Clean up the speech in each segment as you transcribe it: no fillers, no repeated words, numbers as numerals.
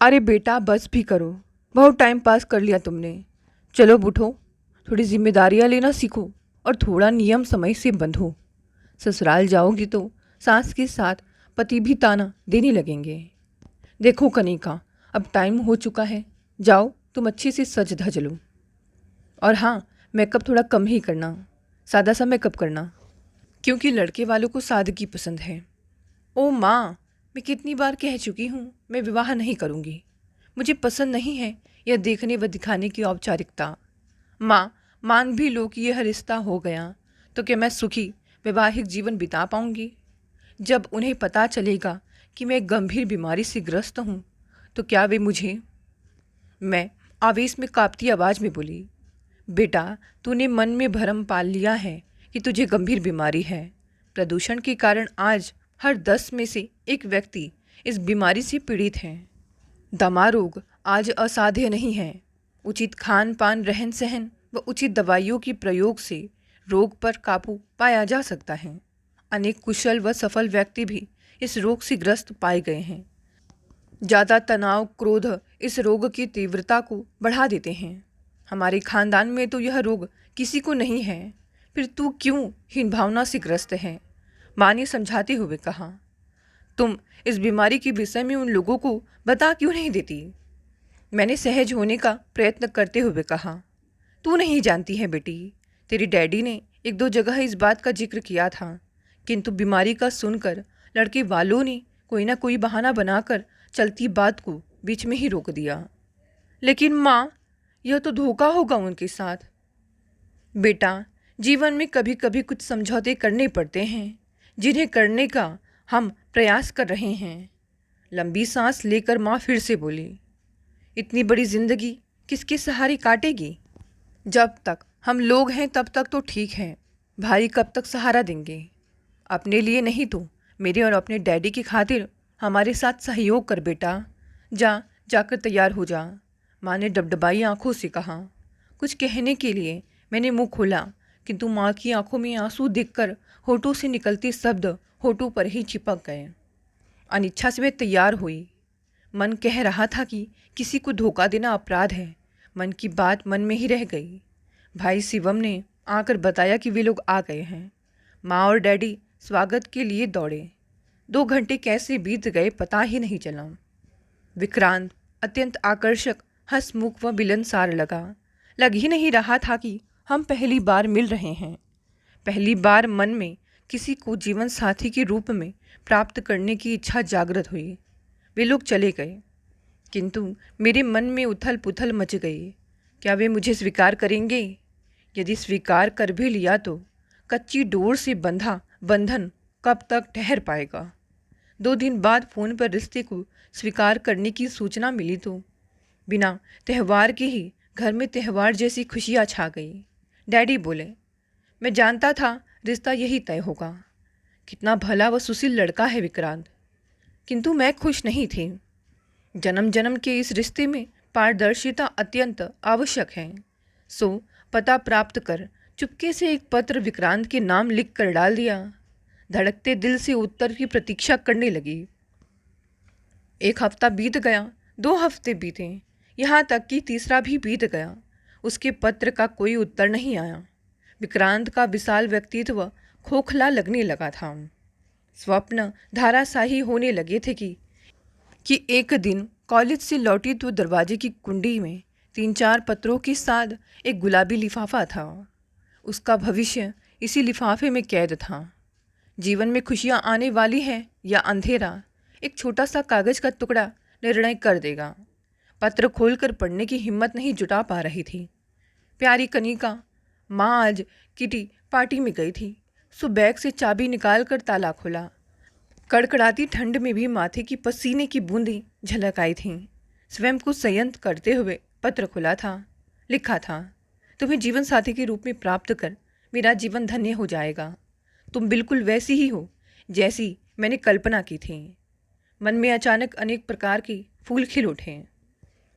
अरे बेटा बस भी करो, बहुत टाइम पास कर लिया तुमने। चलो उठो, थोड़ी जिम्मेदारियां लेना सीखो और थोड़ा नियम समय से बंधो। ससुराल जाओगी तो सास के साथ पति भी ताना देने लगेंगे। देखो कनिका, अब टाइम हो चुका है, जाओ तुम अच्छे से सज धज लो। और हाँ, मेकअप थोड़ा कम ही करना, सादा सा मेकअप करना, क्योंकि लड़के वालों को सादगी पसंद है। ओ माँ, मैं कितनी बार कह चुकी हूँ मैं विवाह नहीं करूँगी। मुझे पसंद नहीं है यह देखने व दिखाने की औपचारिकता। माँ, मान भी लो कि यह रिश्ता हो गया तो क्या मैं सुखी वैवाहिक जीवन बिता पाऊँगी? जब उन्हें पता चलेगा कि मैं गंभीर बीमारी से ग्रस्त हूँ तो क्या वे मुझे। मैं आवेश में कांपती आवाज़ में बोली, बेटा तूने मन में भरम पाल लिया है कि तुझे गंभीर बीमारी है। प्रदूषण के कारण आज हर 10 में से एक व्यक्ति इस बीमारी से पीड़ित है। दमा रोग आज असाध्य नहीं है। उचित खान पान, रहन सहन व उचित दवाइयों के प्रयोग से रोग पर काबू पाया जा सकता है। अनेक कुशल व सफल व्यक्ति भी इस रोग से ग्रस्त पाए गए हैं। ज़्यादा तनाव, क्रोध इस रोग की तीव्रता को बढ़ा देते हैं। हमारे खानदान में तो यह रोग किसी को नहीं है, फिर तू क्यों हीन भावना से ग्रस्त है? माँ ने समझाते हुए कहा। तुम इस बीमारी के विषय में उन लोगों को बता क्यों नहीं देती? मैंने सहज होने का प्रयत्न करते हुए कहा। तू नहीं जानती है बेटी, तेरी डैडी ने एक दो जगह इस बात का जिक्र किया था, किंतु बीमारी का सुनकर लड़के वालों ने कोई ना कोई बहाना बनाकर चलती बात को बीच में ही रोक दिया। लेकिन माँ, यह तो धोखा होगा उनके साथ। बेटा, जीवन में कभी कभी कुछ समझौते करने पड़ते हैं, जिन्हें करने का हम प्रयास कर रहे हैं। लंबी सांस लेकर माँ फिर से बोली, इतनी बड़ी जिंदगी किसके सहारे काटेगी? जब तक हम लोग हैं तब तक तो ठीक है, भाई कब तक सहारा देंगे? अपने लिए नहीं तो मेरे और अपने डैडी की खातिर हमारे साथ सहयोग कर बेटा। जाकर तैयार हो जा। माँ ने डबडबाई आंखों से कहा। कुछ कहने के लिए मैंने मुंह खोला, किंतु माँ की आंखों में आंसू देखकर होठों से निकलते शब्द होठों पर ही चिपक गए। अनिच्छा से मैं तैयार हुई। मन कह रहा था कि किसी को धोखा देना अपराध है। मन की बात मन में ही रह गई। भाई शिवम ने आकर बताया कि वे लोग आ गए हैं। माँ और डैडी स्वागत के लिए दौड़े। 2 घंटे कैसे बीत गए पता ही नहीं चला। विक्रांत अत्यंत आकर्षक, हंसमुख व मिलनसार लग ही नहीं रहा था कि हम पहली बार मिल रहे हैं। पहली बार मन में किसी को जीवन साथी के रूप में प्राप्त करने की इच्छा जागृत हुई। वे लोग चले गए, किंतु मेरे मन में उथल पुथल मच गई। क्या वे मुझे स्वीकार करेंगे? यदि स्वीकार कर भी लिया तो कच्ची डोर से बंधा बंधन कब तक ठहर पाएगा? 2 दिन बाद फ़ोन पर रिश्ते को स्वीकार करने की सूचना मिली तो बिना त्यौहार के ही घर में त्यौहार जैसी खुशियाँ छा गई। डैडी बोले, मैं जानता था रिश्ता यही तय होगा। कितना भला व सुशील लड़का है विक्रांत। किंतु मैं खुश नहीं थी। जन्म जन्म के इस रिश्ते में पारदर्शिता अत्यंत आवश्यक है। सो पता प्राप्त कर चुपके से एक पत्र विक्रांत के नाम लिख कर डाल दिया। धड़कते दिल से उत्तर की प्रतीक्षा करने लगी। 1 हफ्ता बीत गया, 2 हफ्ते बीते, यहाँ तक कि तीसरा भी बीत गया। उसके पत्र का कोई उत्तर नहीं आया। विक्रांत का विशाल व्यक्तित्व खोखला लगने लगा था। स्वप्न धाराशाही होने लगे थे कि एक दिन कॉलेज से लौटी तो दरवाजे की कुंडी में 3-4 पत्रों के साथ एक गुलाबी लिफाफा था। उसका भविष्य इसी लिफाफे में कैद था। जीवन में खुशियाँ आने वाली हैं या अंधेरा, एक छोटा सा कागज का टुकड़ा निर्णय कर देगा। पत्र खोलकर पढ़ने की हिम्मत नहीं जुटा पा रही थी। प्यारी कनिका, माँ आज किटी पार्टी में गई थी, सो बैग से चाबी निकाल कर ताला खोला। कड़कड़ाती ठंड में भी माथे की पसीने की बूंदें झलक आई थीं। स्वयं को संयत करते हुए पत्र खुला था। लिखा था, तुम्हें जीवन साथी के रूप में प्राप्त कर मेरा जीवन धन्य हो जाएगा। तुम बिल्कुल वैसी ही हो जैसी मैंने कल्पना की थी। मन में अचानक अनेक प्रकार के फूल खिल उठे।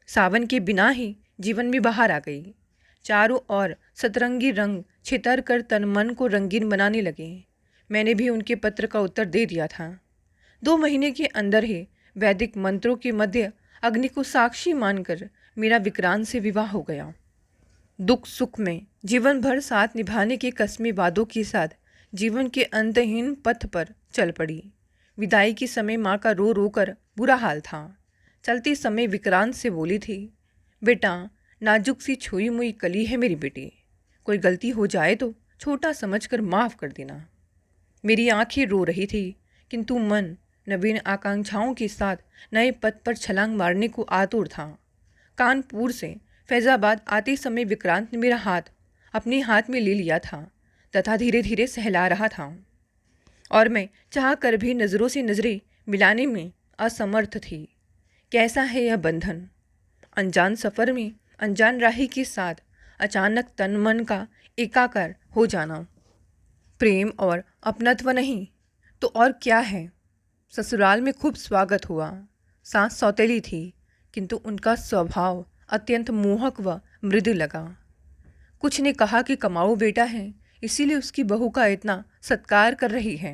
सावन के बिना ही जीवन में बाहर आ गई। चारों ओर सतरंगी रंग छितर कर तन मन को रंगीन बनाने लगे। मैंने भी उनके पत्र का उत्तर दे दिया था। 2 महीने के अंदर ही वैदिक मंत्रों के मध्य अग्नि को साक्षी मानकर मेरा विक्रांत से विवाह हो गया। दुख सुख में जीवन भर साथ निभाने के कस्मे वादों के साथ जीवन के अंतहीन पथ पर चल पड़ी। विदाई के समय माँ का रो रो कर बुरा हाल था। चलते समय विक्रांत से बोली थी, बेटा नाजुक सी छुई मुई कली है मेरी बेटी, कोई गलती हो जाए तो छोटा समझकर माफ़ कर देना। मेरी आंखें रो रही थी, किंतु मन नवीन आकांक्षाओं के साथ नए पथ पर छलांग मारने को आतुर था। कानपुर से फैज़ाबाद आते समय विक्रांत ने मेरा हाथ अपने हाथ में ले लिया था तथा धीरे धीरे सहला रहा था, और मैं चाह कर भी नज़रों से नज़रें मिलाने में असमर्थ थी। कैसा है यह बंधन, अनजान सफ़र में अनजान राही के साथ अचानक तन मन का एकाकार हो जाना। प्रेम और अपनत्व नहीं तो और क्या है। ससुराल में खूब स्वागत हुआ। सास सौतेली थी, किंतु उनका स्वभाव अत्यंत मोहक व मृदु लगा। कुछ ने कहा कि कमाऊ बेटा है, इसीलिए उसकी बहू का इतना सत्कार कर रही है।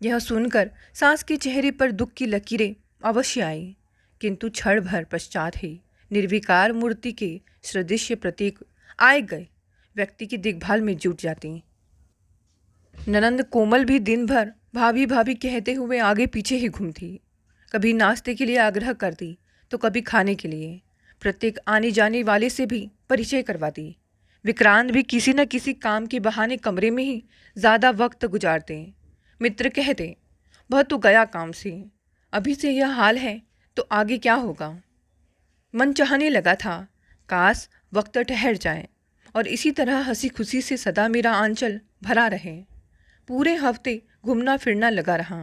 यह सुनकर सास के चेहरे पर दुख की लकीरें अवश्य आई, किंतु क्षण भर पश्चात ही निर्विकार मूर्ति के सदृश्य प्रतीक आए गए व्यक्ति की देखभाल में जुट जाती। ननंद कोमल भी दिन भर भाभी भाभी कहते हुए आगे पीछे ही घूमती। कभी नाश्ते के लिए आग्रह करती तो कभी खाने के लिए। प्रत्येक आने जाने वाले से भी परिचय करवाती। विक्रांत भी किसी न किसी काम के बहाने कमरे में ही ज़्यादा वक्त गुजारते। मित्र कहते, वह तो गया काम से, अभी से यह हाल है तो आगे क्या होगा। मन चाहने लगा था काश वक्त ठहर जाए और इसी तरह हंसी खुशी से सदा मेरा आंचल भरा रहे। पूरे हफ्ते घूमना फिरना लगा रहा।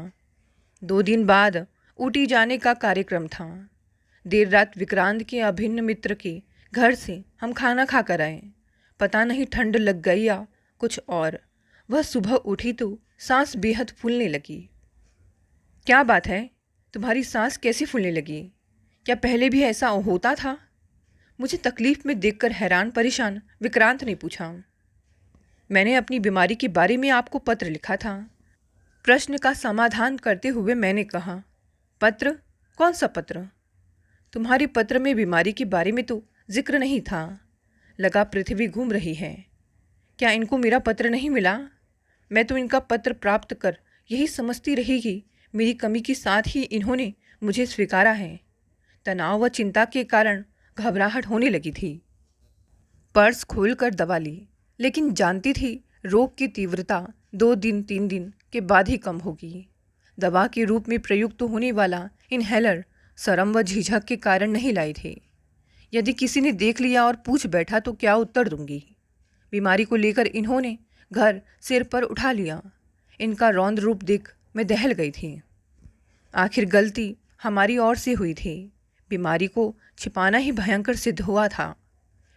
2 दिन बाद ऊटी जाने का कार्यक्रम था। देर रात विक्रांत के अभिन्न मित्र के घर से हम खाना खा कर आए। पता नहीं ठंड लग गई या कुछ और। वह सुबह उठी तो सांस बेहद फूलने लगी। क्या बात है, तुम्हारी सांस कैसे फूलने लगी? क्या पहले भी ऐसा होता था? मुझे तकलीफ में देखकर हैरान परेशान विक्रांत ने पूछा। मैंने अपनी बीमारी के बारे में आपको पत्र लिखा था। प्रश्न का समाधान करते हुए मैंने कहा, पत्र? कौन सा पत्र? तुम्हारे पत्र में बीमारी के बारे में तो जिक्र नहीं था। लगा पृथ्वी घूम रही है। क्या इनको मेरा पत्र नहीं मिला? मैं तो इनका पत्र प्राप्त कर यही समझती रही कि मेरी कमी के साथ ही इन्होंने मुझे स्वीकारा है। तनाव व चिंता के कारण घबराहट होने लगी थी। पर्स खोलकर दवा ली, लेकिन जानती थी रोग की तीव्रता 2 दिन 3 दिन के बाद ही कम होगी। दवा के रूप में प्रयुक्त होने वाला इनहेलर शर्म व झिझक के कारण नहीं लाई थी। यदि किसी ने देख लिया और पूछ बैठा तो क्या उत्तर दूंगी। बीमारी को लेकर इन्होंने घर सिर पर उठा लिया। इनका रौद्र रूप देख मैं दहल गई थी। आखिर गलती हमारी ओर से हुई थी। बीमारी को छिपाना ही भयंकर सिद्ध हुआ था।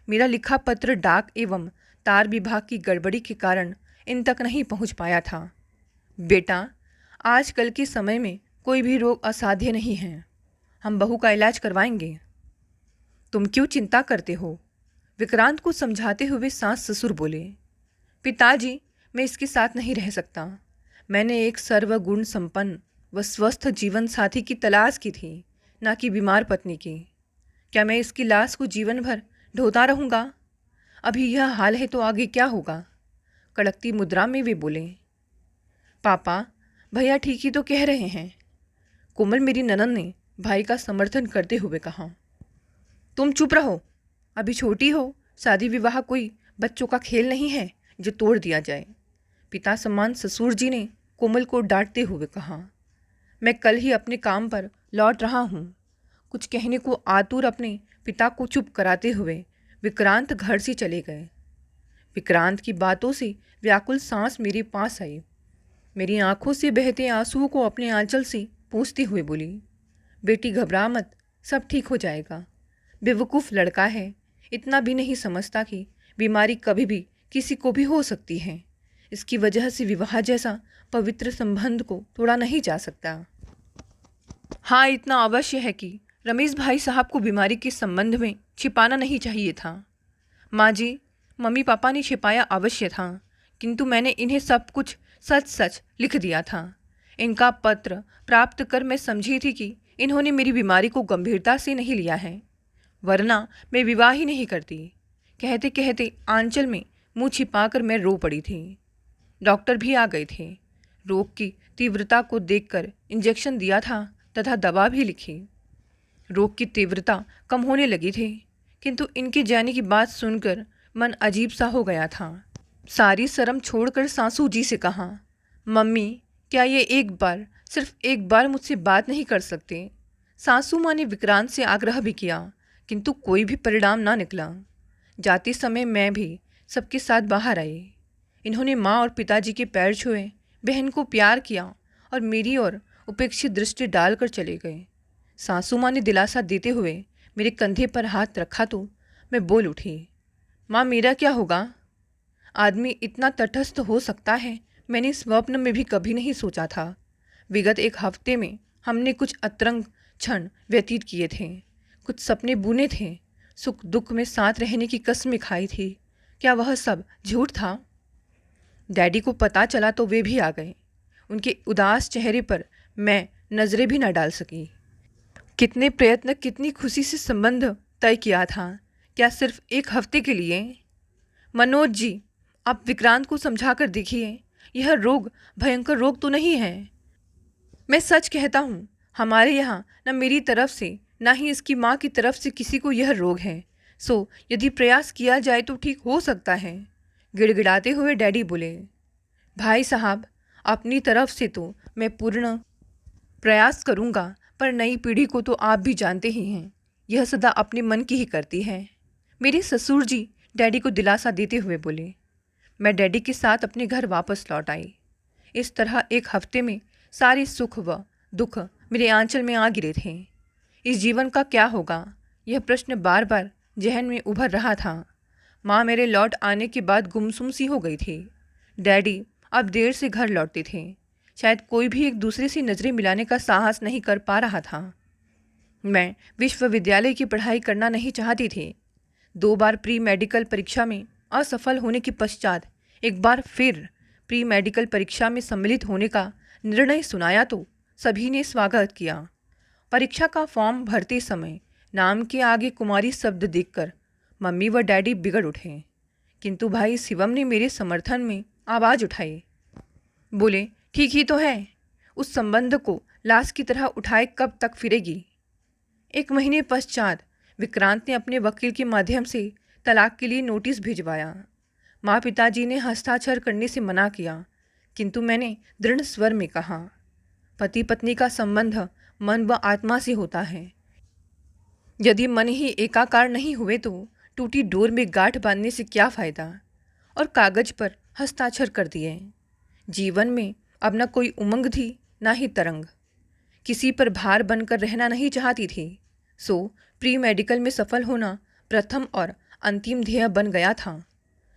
मेरा लिखा पत्र डाक एवं तार विभाग की गड़बड़ी के कारण इन तक नहीं पहुंच पाया था। बेटा, आजकल के समय में कोई भी रोग असाध्य नहीं है। हम बहू का इलाज करवाएंगे। तुम क्यों चिंता करते हो? विक्रांत को समझाते हुए सास ससुर बोले। पिताजी, मैं इसके साथ नहीं रह सकता। मैंने एक सर्वगुण संपन्न व स्वस्थ जीवन साथी की तलाश की थी, ना कि बीमार पत्नी की। क्या मैं इसकी लाश को जीवन भर ढोता रहूँगा? अभी यह हाल है तो आगे क्या होगा? कड़कती मुद्रा में वे बोले। पापा, भैया ठीक ही तो कह रहे हैं। कोमल मेरी ननद ने भाई का समर्थन करते हुए कहा। तुम चुप रहो, अभी छोटी हो। शादी विवाह कोई बच्चों का खेल नहीं है जो तोड़ दिया जाए। पिता समान ससुर जी ने कोमल को डांटते हुए कहा। मैं कल ही अपने काम पर लौट रहा हूँ। कुछ कहने को आतुर अपने पिता को चुप कराते हुए विक्रांत घर से चले गए। विक्रांत की बातों से व्याकुल सांस मेरे पास आई। मेरी आंखों से बहते आंसुओं को अपने आंचल से पोंछते हुए बोली, बेटी घबरा मत, सब ठीक हो जाएगा। बेवकूफ़ लड़का है, इतना भी नहीं समझता कि बीमारी कभी भी किसी को भी हो सकती है। इसकी वजह से विवाह जैसा पवित्र संबंध को तोड़ा नहीं जा सकता। हाँ, इतना अवश्य है कि रमेश भाई साहब को बीमारी के संबंध में छिपाना नहीं चाहिए था। माँ जी, मम्मी पापा ने छिपाया अवश्य था, किंतु मैंने इन्हें सब कुछ सच सच लिख दिया था। इनका पत्र प्राप्त कर मैं समझी थी कि इन्होंने मेरी बीमारी को गंभीरता से नहीं लिया है, वरना मैं विवाह ही नहीं करती। कहते कहते आंचल में मुंह छिपाकर मैं रो पड़ी थी। डॉक्टर भी आ गए थे। रोग की तीव्रता को देखकर इंजेक्शन दिया था तथा दवा भी लिखी। रोग की तीव्रता कम होने लगी थी, किंतु इनके जाने की बात सुनकर मन अजीब सा हो गया था। सारी शर्म छोड़कर सासू जी से कहा, मम्मी क्या ये एक बार, सिर्फ एक बार मुझसे बात नहीं कर सकते? सासू माँ ने विक्रांत से आग्रह भी किया, किंतु कोई भी परिणाम ना निकला। जाते समय मैं भी सबके साथ बाहर आई। इन्होंने माँ और पिताजी के पैर छुए, बहन को प्यार किया और मेरी ओर उपेक्षित दृष्टि डालकर चले गए। सासू माँ ने दिलासा देते हुए मेरे कंधे पर हाथ रखा तो मैं बोल उठी, माँ मेरा क्या होगा? आदमी इतना तटस्थ हो सकता है, मैंने स्वप्न में भी कभी नहीं सोचा था। विगत एक हफ्ते में हमने कुछ अतरंग क्षण व्यतीत किए थे, कुछ सपने बुने थे, सुख दुख में साथ रहने की कसमें खाई थी। क्या वह सब झूठ था? डैडी को पता चला तो वे भी आ गए। उनके उदास चेहरे पर मैं नजरें भी न डाल सकी। कितने प्रयत्न, कितनी खुशी से संबंध तय किया था, क्या सिर्फ एक हफ्ते के लिए? मनोज जी, आप विक्रांत को समझा कर देखिए, यह रोग भयंकर रोग तो नहीं है। मैं सच कहता हूँ, हमारे यहाँ न मेरी तरफ से न ही इसकी माँ की तरफ से किसी को यह रोग है। सो यदि प्रयास किया जाए तो ठीक हो सकता है। गिड़गिड़ाते हुए डैडी बोले, भाई साहब अपनी तरफ से तो मैं पूर्ण प्रयास करूँगा, पर नई पीढ़ी को तो आप भी जानते ही हैं, यह सदा अपने मन की ही करती है। मेरे ससुर जी डैडी को दिलासा देते हुए बोले। मैं डैडी के साथ अपने घर वापस लौट आई। इस तरह एक हफ्ते में सारे सुख व दुख मेरे आंचल में आ गिरे थे। इस जीवन का क्या होगा, यह प्रश्न बार बार जहन में उभर रहा था। माँ मेरे लौट आने के बाद गुमसुम सी हो गई थी। डैडी अब देर से घर लौटते थे। शायद कोई भी एक दूसरे से नज़रें मिलाने का साहस नहीं कर पा रहा था। मैं विश्वविद्यालय की पढ़ाई करना नहीं चाहती थी। 2 बार प्री मेडिकल परीक्षा में असफल होने के पश्चात एक बार फिर प्री मेडिकल परीक्षा में सम्मिलित होने का निर्णय सुनाया तो सभी ने स्वागत किया। परीक्षा का फॉर्म भरते समय नाम के आगे कुमारी शब्द देखकर मम्मी व डैडी बिगड़ उठे, किंतु भाई शिवम ने मेरे समर्थन में आवाज़ उठाई। बोले, ठीक ही तो है, उस संबंध को लाश की तरह उठाए कब तक फिरेगी? 1 महीने पश्चात विक्रांत ने अपने वकील के माध्यम से तलाक के लिए नोटिस भिजवाया। माँ पिताजी ने हस्ताक्षर करने से मना किया, किंतु मैंने दृढ़ स्वर में कहा, पति पत्नी का संबंध मन व आत्मा से होता है। यदि मन ही एकाकार नहीं हुए तो टूटी डोर में गांठ बांधने से क्या फ़ायदा? और कागज पर हस्ताक्षर कर दिए। जीवन में अब न कोई उमंग थी, ना ही तरंग। किसी पर भार बनकर रहना नहीं चाहती थी। सो प्री मेडिकल में सफल होना प्रथम और अंतिम ध्येय बन गया था।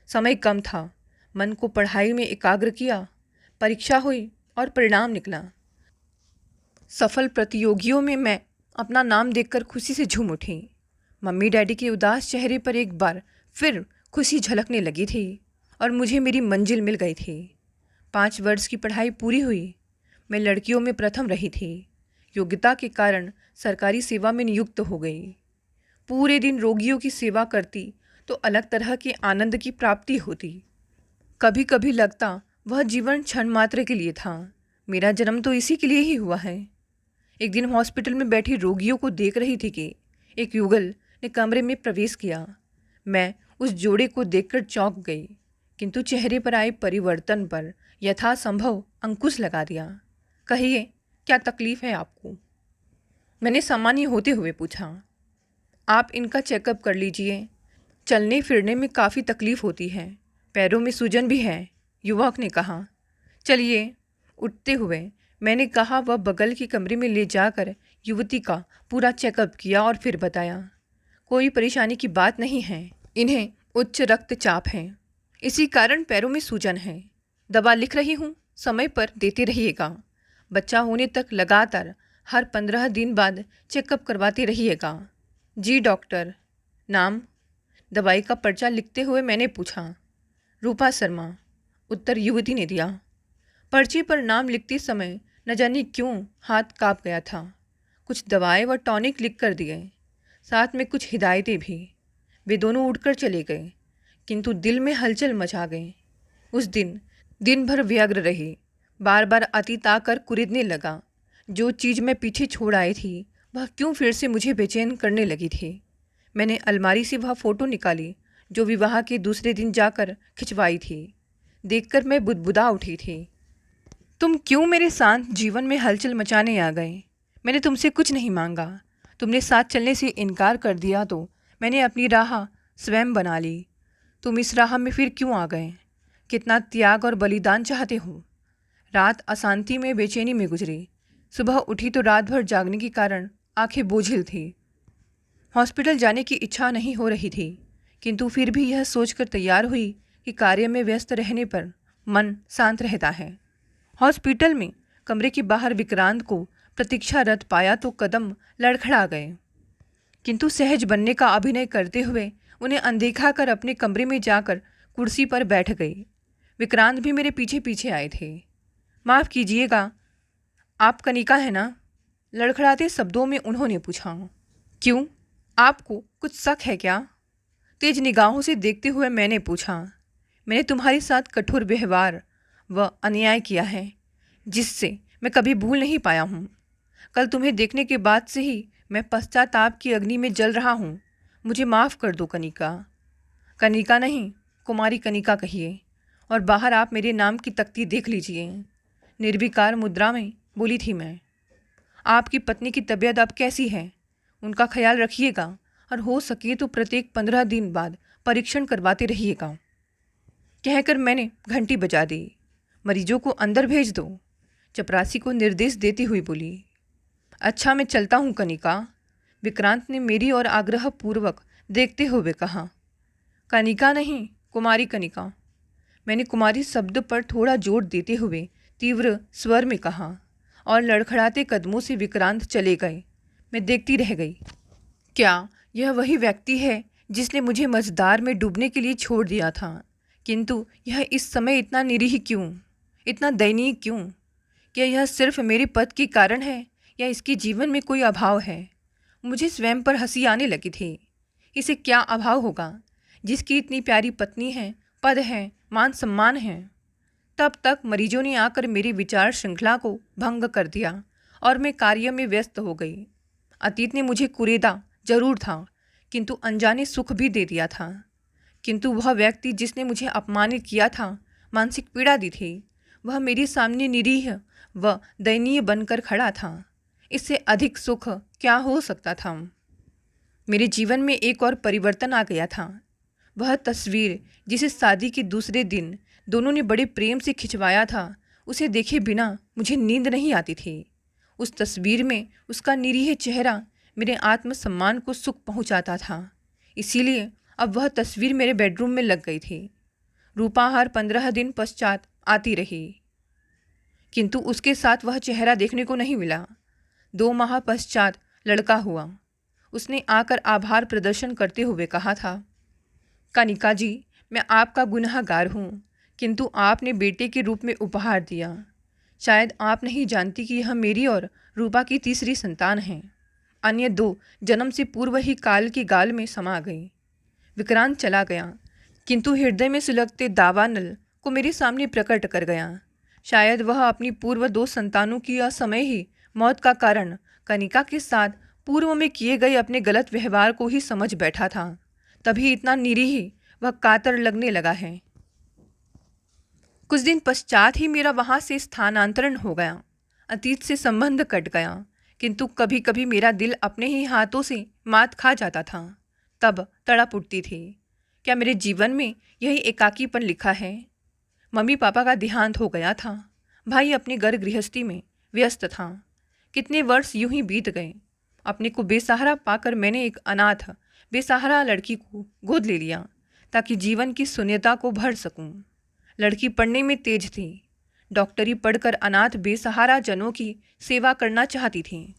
समय कम था, मन को पढ़ाई में एकाग्र किया। परीक्षा हुई और परिणाम निकला। सफल प्रतियोगियों में मैं अपना नाम देखकर खुशी से झूम उठी। मम्मी डैडी के उदास चेहरे पर एक बार फिर खुशी झलकने लगी थी और मुझे मेरी मंजिल मिल गई थी। 5 वर्ष की पढ़ाई पूरी हुई। मैं लड़कियों में प्रथम रही थी। योग्यता के कारण सरकारी सेवा में नियुक्त हो गई। पूरे दिन रोगियों की सेवा करती तो अलग तरह के आनंद की प्राप्ति होती। कभी कभी लगता वह जीवन क्षण मात्र के लिए था। मेरा जन्म तो इसी के लिए ही हुआ है। एक दिन हॉस्पिटल में बैठी रोगियों को देख रही थी कि एक युगल ने कमरे में प्रवेश किया। मैं उस जोड़े को देखकर चौंक गई, किंतु चेहरे पर आए परिवर्तन पर यथासंभव अंकुश लगा दिया। कहिए, क्या तकलीफ है आपको? मैंने सामान्य होते हुए पूछा। आप इनका चेकअप कर लीजिए। चलने फिरने में काफ़ी तकलीफ होती है, पैरों में सूजन भी है, युवक ने कहा। चलिए। उठते हुए मैंने कहा वह बगल के कमरे में ले जाकर युवती का पूरा चेकअप किया और फिर बताया, कोई परेशानी की बात नहीं है। इन्हें उच्च रक्तचाप है, इसी कारण पैरों में सूजन है। दवा लिख रही हूँ, समय पर देते रहिएगा। बच्चा होने तक लगातार हर 15 दिन बाद चेकअप करवाते रहिएगा। जी डॉक्टर। नाम? दवाई का पर्चा लिखते हुए मैंने पूछा। रूपा शर्मा, उत्तर युवती ने दिया। पर्ची पर नाम लिखते समय न जाने क्यों हाथ काँप गया था। कुछ दवाएं व टॉनिक लिख कर दिए, साथ में कुछ हिदायतें भी। वे दोनों उठकर चले गए, किंतु दिल में हलचल मचा गई। उस दिन भर व्यग्र रही। बार बार अतीत आकर कुरेदने लगा। जो चीज़ मैं पीछे छोड़ आई थी वह क्यों फिर से मुझे बेचैन करने लगी थी। मैंने अलमारी से वह फ़ोटो निकाली जो विवाह के दूसरे दिन जाकर खिंचवाई थी। देखकर मैं बुदबुदा उठी थी। तुम क्यों मेरे शांत जीवन में हलचल मचाने आ गए? मैंने तुमसे कुछ नहीं मांगा। तुमने साथ चलने से इनकार कर दिया तो मैंने अपनी राह स्वयं बना ली। तुम इस राह में फिर क्यों आ गए? कितना त्याग और बलिदान चाहते हो? रात अशांति में बेचैनी में गुजरी। सुबह उठी तो रात भर जागने के कारण आंखें बोझिल थी। हॉस्पिटल जाने की इच्छा नहीं हो रही थी, किंतु फिर भी यह सोचकर तैयार हुई कि कार्य में व्यस्त रहने पर मन शांत रहता है। हॉस्पिटल में कमरे के बाहर विक्रांत को प्रतीक्षारत पाया तो कदम लड़खड़ा गए, किंतु सहज बनने का अभिनय करते हुए उन्हें अनदेखा कर अपने कमरे में जाकर कुर्सी पर बैठ गई। विक्रांत भी मेरे पीछे पीछे आए थे। माफ़ कीजिएगा, आप कनिका है ना? लड़खड़ाते शब्दों में उन्होंने पूछा। क्यों, आपको कुछ शक है क्या? तेज निगाहों से देखते हुए मैंने पूछा। मैंने तुम्हारे साथ कठोर व्यवहार व अन्याय किया है, जिससे मैं कभी भूल नहीं पाया हूँ। कल तुम्हें देखने के बाद से ही मैं पश्चाताप की अग्नि में जल रहा हूँ। मुझे माफ़ कर दो कनिका। कनिका नहीं, कुमारी कनिका कहिए, और बाहर आप मेरे नाम की तख्ती देख लीजिए। निर्विकार मुद्रा में बोली थी मैं। आपकी पत्नी की तबीयत अब कैसी है? उनका ख्याल रखिएगा और हो सके तो प्रत्येक 15 दिन बाद परीक्षण करवाते रहिएगा। कहकर मैंने घंटी बजा दी। मरीजों को अंदर भेज दो, चपरासी को निर्देश देती हुई बोली। अच्छा, मैं चलता हूँ कनिका, विक्रांत ने मेरी और आग्रहपूर्वक देखते हुए कहा। कनिका नहीं, कुमारी कनिका। मैंने कुमारी शब्द पर थोड़ा जोर देते हुए तीव्र स्वर में कहा और लड़खड़ाते कदमों से विक्रांत चले गए। मैं देखती रह गई। क्या यह वही व्यक्ति है जिसने मुझे मझधार में डूबने के लिए छोड़ दिया था? किंतु यह इस समय इतना निरीह क्यों, इतना दयनीय क्यों? क्या यह सिर्फ मेरे पद के कारण है या इसके जीवन में कोई अभाव है? मुझे स्वयं पर हंसी आने लगी थी। इसे क्या अभाव होगा जिसकी इतनी प्यारी पत्नी है, पद है, मान सम्मान है? तब तक मरीजों ने आकर मेरी विचार श्रृंखला को भंग कर दिया और मैं कार्य में व्यस्त हो गई। अतीत ने मुझे कुरेदा जरूर था, किंतु अनजाने सुख भी दे दिया था। किंतु वह व्यक्ति जिसने मुझे अपमानित किया था, मानसिक पीड़ा दी थी, वह मेरे सामने निरीह व दयनीय बनकर खड़ा था। इससे अधिक सुख क्या हो सकता था? मेरे जीवन में एक और परिवर्तन आ गया था। वह तस्वीर जिसे शादी के दूसरे दिन दोनों ने बड़े प्रेम से खिंचवाया था, उसे देखे बिना मुझे नींद नहीं आती थी। उस तस्वीर में उसका निरीह चेहरा मेरे आत्मसम्मान को सुख पहुंचाता था। इसीलिए अब वह तस्वीर मेरे बेडरूम में लग गई थी। रूपाहार 15 दिन पश्चात आती रही, किंतु उसके साथ वह चेहरा देखने को नहीं मिला। 2 माह पश्चात लड़का हुआ। उसने आकर आभार प्रदर्शन करते हुए कहा था, कनिका जी, मैं आपका गुनहगार हूँ, किंतु आपने बेटे के रूप में उपहार दिया। शायद आप नहीं जानती कि यह मेरी और रूपा की तीसरी संतान है। अन्य 2 जन्म से पूर्व ही काल की गाल में समा गई। विक्रांत चला गया, किंतु हृदय में सुलगते दावानल को मेरे सामने प्रकट कर गया। शायद वह अपनी पूर्व 2 संतानों की असमय ही मौत का कारण कनिका के साथ पूर्व में किए गए अपने गलत व्यवहार को ही समझ बैठा था। तभी इतना निरीह वह कातर लगने लगा है। कुछ दिन पश्चात ही मेरा वहाँ से स्थानांतरण हो गया। अतीत से संबंध कट गया, किंतु कभी कभी मेरा दिल अपने ही हाथों से मात खा जाता था। तब तड़प उठती थी, क्या मेरे जीवन में यही एकाकीपन लिखा है? मम्मी पापा का देहांत हो गया था। भाई अपने घर गृहस्थी में व्यस्त था। कितने वर्ष यूं ही बीत गए। अपने को बेसहारा पाकर मैंने एक अनाथ बेसहारा लड़की को गोद ले लिया ताकि जीवन की शून्यता को भर सकूं। लड़की पढ़ने में तेज थी। डॉक्टरी पढ़कर अनाथ बेसहारा जनों की सेवा करना चाहती थी।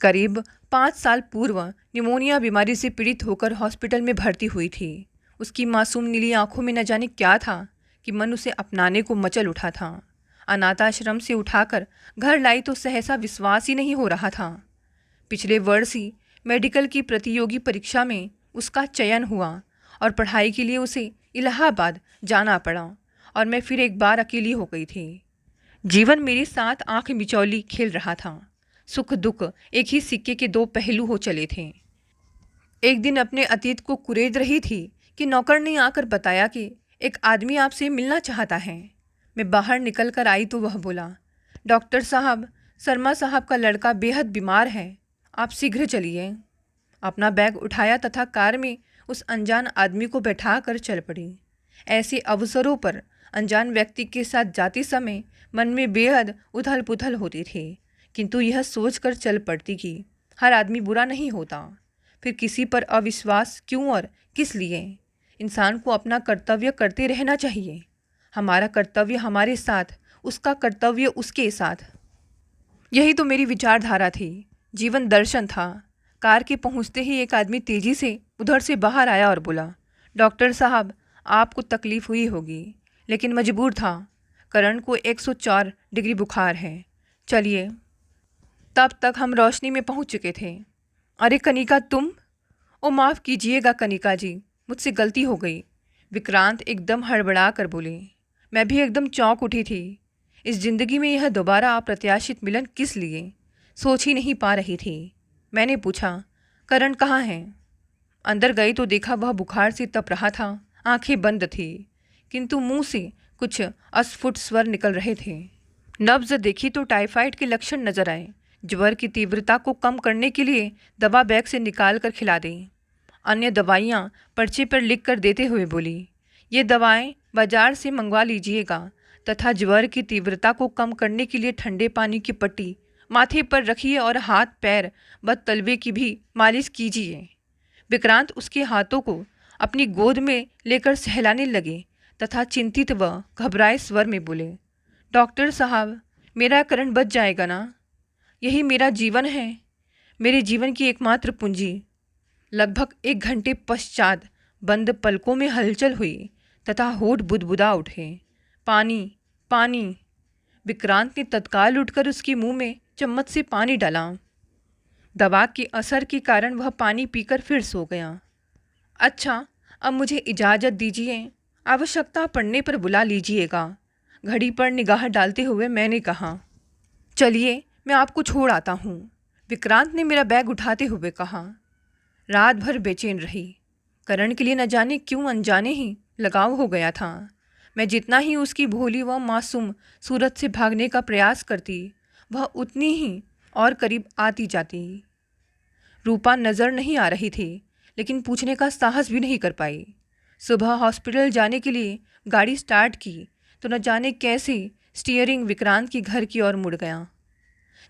करीब 5 साल पूर्व निमोनिया बीमारी से पीड़ित होकर हॉस्पिटल में भर्ती हुई थी। उसकी मासूम नीली आंखों में न जाने क्या था कि मन उसे अपनाने को मचल उठा था। अनाथाश्रम से उठाकर घर लाई तो सहसा विश्वास ही नहीं हो रहा था। पिछले वर्ष ही मेडिकल की प्रतियोगी परीक्षा में उसका चयन हुआ और पढ़ाई के लिए उसे इलाहाबाद जाना पड़ा और मैं फिर एक बार अकेली हो गई थी। जीवन मेरे साथ आंख मिचौली खेल रहा था। सुख दुख एक ही सिक्के के दो पहलू हो चले थे। एक दिन अपने अतीत को कुरेद रही थी कि नौकर ने आकर बताया कि एक आदमी आपसे मिलना चाहता है। मैं बाहर निकल कर आई तो वह बोला, डॉक्टर साहब, शर्मा साहब का लड़का बेहद बीमार है, आप शीघ्र चलिए। अपना बैग उठाया तथा कार में उस अनजान आदमी को बैठा कर चल पड़ी। ऐसे अवसरों पर अनजान व्यक्ति के साथ जाते समय मन में बेहद उथल पुथल होती थी, किंतु यह सोच कर चल पड़ती कि हर आदमी बुरा नहीं होता। फिर किसी पर अविश्वास क्यों और किस लिए? इंसान को अपना कर्तव्य करते रहना चाहिए। हमारा कर्तव्य हमारे साथ, उसका कर्तव्य उसके साथ। यही तो मेरी विचारधारा थी, जीवन दर्शन था। कार के पहुंचते ही एक आदमी तेजी से उधर से बाहर आया और बोला, डॉक्टर साहब, आपको तकलीफ हुई होगी, लेकिन मजबूर था। करण को 104 डिग्री बुखार है, चलिए। तब तक हम रोशनी में पहुंच चुके थे। अरे कनिका, तुम? ओ माफ़ कीजिएगा कनिका जी, मुझसे गलती हो गई, विक्रांत एकदम हड़बड़ा कर बोले। मैं भी एकदम चौंक उठी थी। इस जिंदगी में यह दोबारा अप्रत्याशित मिलन किस लिए, सोच ही नहीं पा रही थी। मैंने पूछा, करण कहाँ है? अंदर गई तो देखा वह बुखार से तप रहा था, आंखें बंद थी, किंतु मुंह से कुछ अस्फुट स्वर निकल रहे थे। नब्ज देखी तो टाइफाइड के लक्षण नजर आए। ज्वर की तीव्रता को कम करने के लिए दवा बैग से निकाल कर खिला दें। अन्य दवाइयाँ पर्चे पर लिख कर देते हुए बोली, ये दवाएं बाजार से मंगवा लीजिएगा तथा ज्वर की तीव्रता को कम करने के लिए ठंडे पानी की पट्टी माथे पर रखिए और हाथ पैर व तलवे की भी मालिश कीजिए। विक्रांत उसके हाथों को अपनी गोद में लेकर सहलाने लगे तथा चिंतित व घबराए स्वर में बोले, डॉक्टर साहब, मेरा करण बच जाएगा ना? यही मेरा जीवन है, मेरे जीवन की एकमात्र पूंजी। लगभग 1 घंटे पश्चात बंद पलकों में हलचल हुई तथा होठ बुदबुदा उठे। पानी, पानी। विक्रांत ने तत्काल उठकर उसके मुंह में चम्मच से पानी डाला। दवा के असर के कारण वह पानी पीकर फिर सो गया। अच्छा, अब मुझे इजाज़त दीजिए, आवश्यकता पड़ने पर बुला लीजिएगा, घड़ी पर निगाह डालते हुए मैंने कहा। चलिए, मैं आपको छोड़ आता हूँ, विक्रांत ने मेरा बैग उठाते हुए कहा। रात भर बेचैन रही। करण के लिए न जाने क्यों अनजाने ही लगाव हो गया था। मैं जितना ही उसकी भोली व मासूम सूरत से भागने का प्रयास करती, वह उतनी ही और करीब आती जाती। रूपा नज़र नहीं आ रही थी, लेकिन पूछने का साहस भी नहीं कर पाई। सुबह हॉस्पिटल जाने के लिए गाड़ी स्टार्ट की तो न जाने कैसे स्टीयरिंग विक्रांत की घर की ओर मुड़ गया।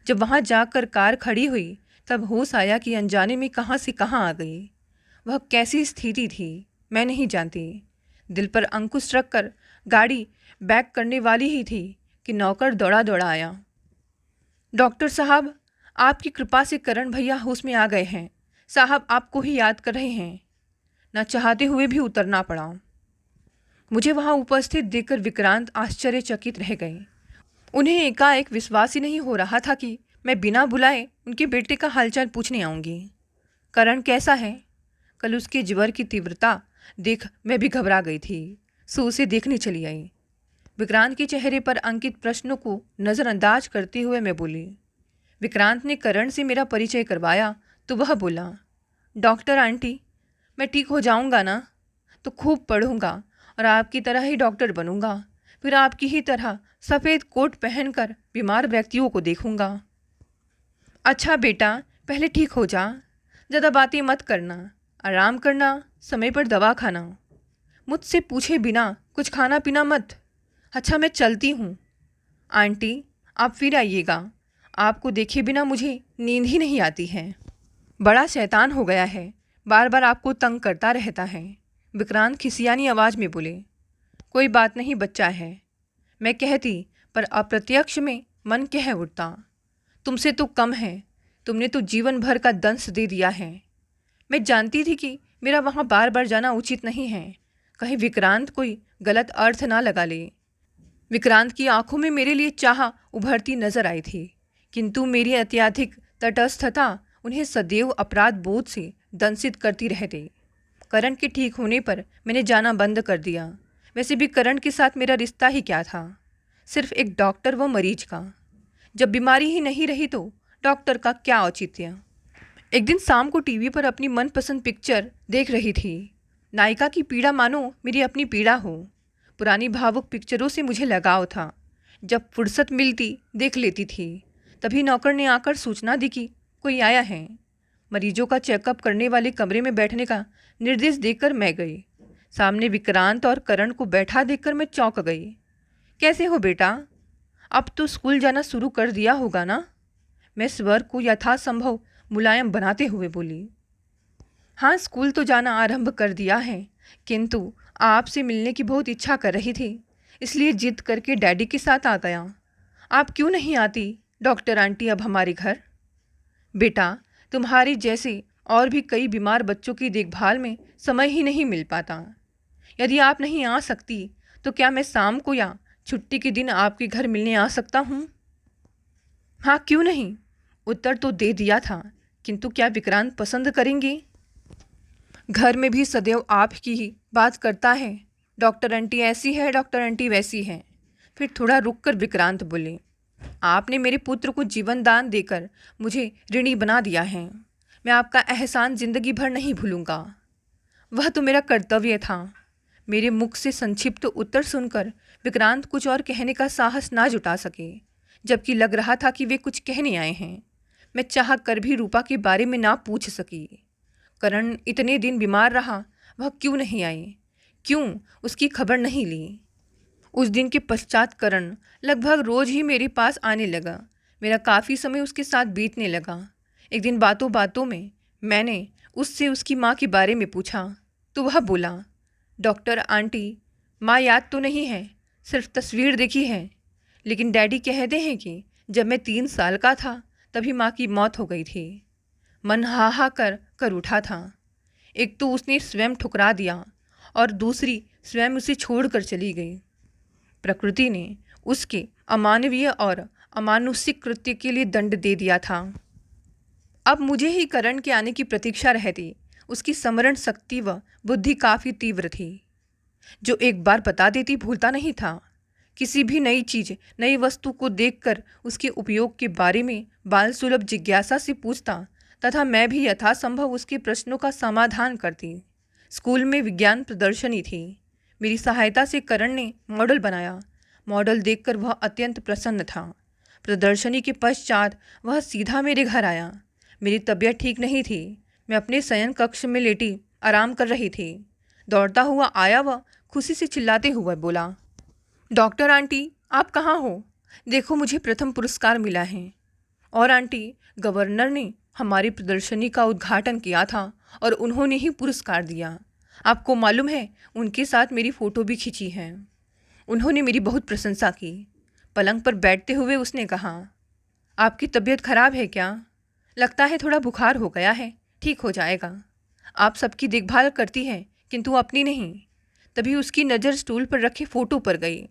जब वहाँ जाकर कार खड़ी हुई तब होश आया कि अनजाने में कहाँ से कहाँ आ गई। वह कैसी स्थिति थी मैं नहीं जानती। दिल पर अंकुश रखकर गाड़ी बैक करने वाली ही थी कि नौकर दौड़ा दौड़ा आया। डॉक्टर साहब, आपकी कृपा से करण भैया होश में आ गए हैं। साहब आपको ही याद कर रहे हैं। न चाहते हुए भी उतरना पड़ा। मुझे वहाँ उपस्थित देखकर विक्रांत आश्चर्यचकित रह गए। उन्हें एकाएक विश्वास ही नहीं हो रहा था कि मैं बिना बुलाए उनके बेटे का हालचाल पूछने आऊँगी। करण कैसा है? कल उसके ज्वर की तीव्रता देख मैं भी घबरा गई थी, सो उसे देखने चली आई। विक्रांत के चेहरे पर अंकित प्रश्नों को नज़रअंदाज करते हुए मैं बोली। विक्रांत ने करण से मेरा परिचय करवाया तो वह बोला, डॉक्टर आंटी, मैं ठीक हो जाऊंगा ना तो खूब पढ़ूंगा और आपकी तरह ही डॉक्टर बनूंगा। फिर आपकी ही तरह सफ़ेद कोट पहनकर बीमार व्यक्तियों को देखूंगा। अच्छा बेटा, पहले ठीक हो जा, ज़्यादा बातें मत करना, आराम करना, समय पर दवा खाना, मुझसे पूछे बिना कुछ खाना पीना मत। अच्छा मैं चलती हूँ। आंटी आप फिर आइएगा, आपको देखे बिना मुझे नींद ही नहीं आती है। बड़ा शैतान हो गया है, बार बार आपको तंग करता रहता है। विक्रांत खिसियानी आवाज़ में बोले। कोई बात नहीं, बच्चा है, मैं कहती पर अप्रत्यक्ष में मन कह उठता। तुमसे तो कम है, तुमने तो जीवन भर का दंश दे दिया है। मैं जानती थी कि मेरा वहाँ बार बार जाना उचित नहीं है, कहीं विक्रांत कोई गलत अर्थ ना लगा ले। विक्रांत की आंखों में मेरे लिए चाह उभरती नजर आई थी, किंतु मेरी अत्यधिक तटस्थता उन्हें सदैव अपराध बोध से दंशित करती रहती। करण के ठीक होने पर मैंने जाना बंद कर दिया। वैसे भी करण के साथ मेरा रिश्ता ही क्या था, सिर्फ एक डॉक्टर व मरीज का। जब बीमारी ही नहीं रही तो डॉक्टर का क्या औचित्य। एक दिन शाम को टीवी पर अपनी मनपसंद पिक्चर देख रही थी। नायिका की पीड़ा मानो मेरी अपनी पीड़ा हो। पुरानी भावुक पिक्चरों से मुझे लगाव था। जब फुर्सत मिलती देख लेती थी। तभी नौकर ने आकर सूचना दी कि कोई आया है। मरीजों का चेकअप करने वाले कमरे में बैठने का निर्देश देकर मैं गई। सामने विक्रांत और करण को बैठा देखकर मैं चौंक गई। कैसे हो बेटा? अब तो स्कूल जाना शुरू कर दिया होगा ना? मैं स्वर को यथासंभव मुलायम बनाते हुए बोली। हाँ, स्कूल तो जाना आरंभ कर दिया है, किंतु आपसे मिलने की बहुत इच्छा कर रही थी, इसलिए जिद करके डैडी के साथ आ गया। आप क्यों नहीं आती डॉक्टर आंटी अब हमारे घर? बेटा, तुम्हारी जैसे और भी कई बीमार बच्चों की देखभाल में समय ही नहीं मिल पाता। यदि आप नहीं आ सकती तो क्या मैं शाम को या छुट्टी के दिन आपके घर मिलने आ सकता हूँ? हाँ, क्यों नहीं? उत्तर तो दे दिया था, किंतु क्या विक्रांत पसंद करेंगे? घर में भी सदैव आप की ही बात करता है। डॉक्टर आंटी ऐसी है, डॉक्टर आंटी वैसी है। फिर थोड़ा रुककर विक्रांत बोले, आपने मेरे पुत्र को जीवन दान देकर मुझे ऋणी बना दिया है। मैं आपका एहसान जिंदगी भर नहीं भूलूंगा। वह तो मेरा कर्तव्य था। मेरे मुख से संक्षिप्त उत्तर सुनकर विक्रांत कुछ और कहने का साहस ना जुटा सके, जबकि लग रहा था कि वे कुछ कहने आए हैं। मैं चाह कर भी रूपा के बारे में ना पूछ सकी। करण इतने दिन बीमार रहा, वह क्यों नहीं आई? क्यों उसकी खबर नहीं ली? उस दिन के पश्चात करण लगभग रोज ही मेरे पास आने लगा। मेरा काफ़ी समय उसके साथ बीतने लगा। एक दिन बातों बातों में मैंने उससे उसकी माँ के बारे में पूछा तो वह बोला, डॉक्टर आंटी, माँ याद तो नहीं है, सिर्फ तस्वीर देखी है। लेकिन डैडी कहते हैं कि जब मैं 3 साल का था तभी माँ की मौत हो गई थी। मन हा कर उठा था। एक तो उसने स्वयं ठुकरा दिया और दूसरी स्वयं उसे छोड़कर चली गई। प्रकृति ने उसके अमानवीय और अमानुषिक कृत्य के लिए दंड दे दिया था। अब मुझे ही करण के आने की प्रतीक्षा रहती। उसकी स्मरण शक्ति व बुद्धि काफ़ी तीव्र थी। जो एक बार बता देती भूलता नहीं था। किसी भी नई चीज़, नई वस्तु को देखकर उसके उपयोग के बारे में बाल सुलभ जिज्ञासा से पूछता तथा मैं भी यथासंभव उसके प्रश्नों का समाधान करती। स्कूल में विज्ञान प्रदर्शनी थी। मेरी सहायता से करण ने मॉडल बनाया। मॉडल देखकर वह अत्यंत प्रसन्न था। प्रदर्शनी के पश्चात वह सीधा मेरे घर आया। मेरी तबीयत ठीक नहीं थी। मैं अपने शयन कक्ष में लेटी आराम कर रही थी। दौड़ता हुआ आया वह खुशी से चिल्लाते हुए बोला, डॉक्टर आंटी, आप कहाँ हो? देखो, मुझे प्रथम पुरस्कार मिला है। और आंटी, गवर्नर ने हमारी प्रदर्शनी का उद्घाटन किया था और उन्होंने ही पुरस्कार दिया। आपको मालूम है, उनके साथ मेरी फ़ोटो भी खींची है। उन्होंने मेरी बहुत प्रशंसा की। पलंग पर बैठते हुए उसने कहा, आपकी तबीयत खराब है क्या? लगता है थोड़ा बुखार हो गया है, ठीक हो जाएगा। आप सबकी देखभाल करती हैं, किंतु अपनी नहीं। तभी उसकी नज़र स्टूल पर रखे फ़ोटो पर गई।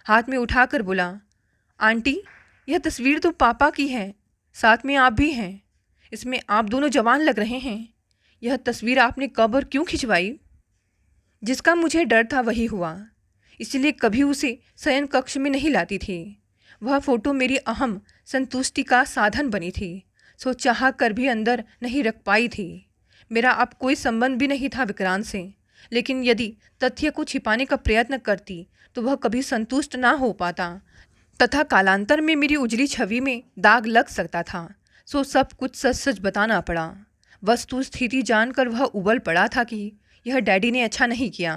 हाथ में उठाकर बोला, आंटी, यह तस्वीर तो पापा की है, साथ में आप भी हैं। इसमें आप दोनों जवान लग रहे हैं। यह तस्वीर आपने कब और क्यों खिंचवाई? जिसका मुझे डर था वही हुआ, इसलिए कभी उसे शयन कक्ष में नहीं लाती थी। वह फ़ोटो मेरी अहम संतुष्टि का साधन बनी थी, सो चाह कर भी अंदर नहीं रख पाई थी। मेरा अब कोई संबंध भी नहीं था विक्रांत से, लेकिन यदि तथ्य को छिपाने का प्रयत्न करती तो वह कभी संतुष्ट ना हो पाता तथा कालांतर में मेरी उजली छवि में दाग लग सकता था। सो सब कुछ सच सच बताना पड़ा। वस्तु स्थिति जानकर वह उबल पड़ा था कि यह डैडी ने अच्छा नहीं किया।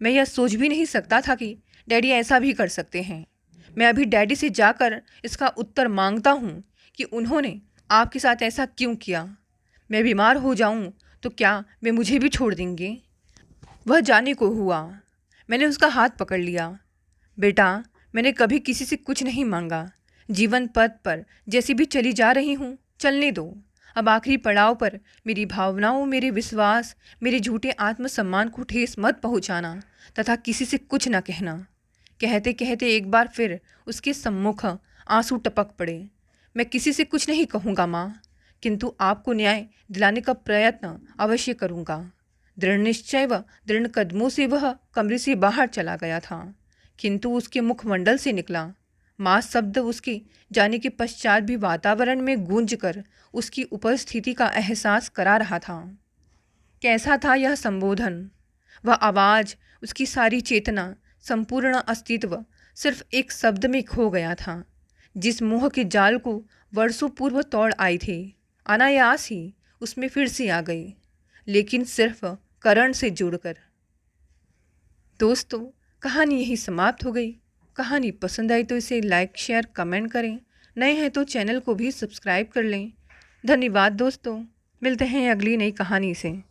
मैं यह सोच भी नहीं सकता था कि डैडी ऐसा भी कर सकते हैं। मैं अभी डैडी से जाकर इसका उत्तर मांगता हूँ कि उन्होंने आपके साथ ऐसा क्यों किया। मैं बीमार हो जाऊँ तो क्या वे मुझे भी छोड़ देंगे? वह जाने को हुआ। मैंने उसका हाथ पकड़ लिया। बेटा, मैंने कभी किसी से कुछ नहीं मांगा। जीवन पथ पर जैसी भी चली जा रही हूँ, चलने दो। अब आखिरी पड़ाव पर मेरी भावनाओं, मेरे विश्वास, मेरे झूठे आत्मसम्मान को ठेस मत पहुँचाना तथा किसी से कुछ न कहना। कहते कहते एक बार फिर उसके सम्मुख आंसू टपक पड़े। मैं किसी से कुछ नहीं कहूँगा माँ, किंतु आपको न्याय दिलाने का प्रयत्न अवश्य करूँगा। दृढ़ निश्चय व दृढ़ कदमों से वह कमरे से बाहर चला गया था, किंतु उसके मुखमंडल से निकला माँ शब्द उसके जाने के पश्चात भी वातावरण में गूंज कर उसकी उपस्थिति का एहसास करा रहा था। कैसा था यह संबोधन, वह आवाज़, उसकी सारी चेतना, संपूर्ण अस्तित्व सिर्फ एक शब्द में खो गया था। जिस मोह के जाल को वर्षों पूर्व तोड़ आई थी, अनायास ही उसमें फिर से आ गई, लेकिन सिर्फ करण से जुड़कर। दोस्तों, कहानी यही समाप्त हो गई। कहानी पसंद आई तो इसे लाइक, शेयर, कमेंट करें। नए हैं तो चैनल को भी सब्सक्राइब कर लें। धन्यवाद दोस्तों, मिलते हैं अगली नई कहानी से।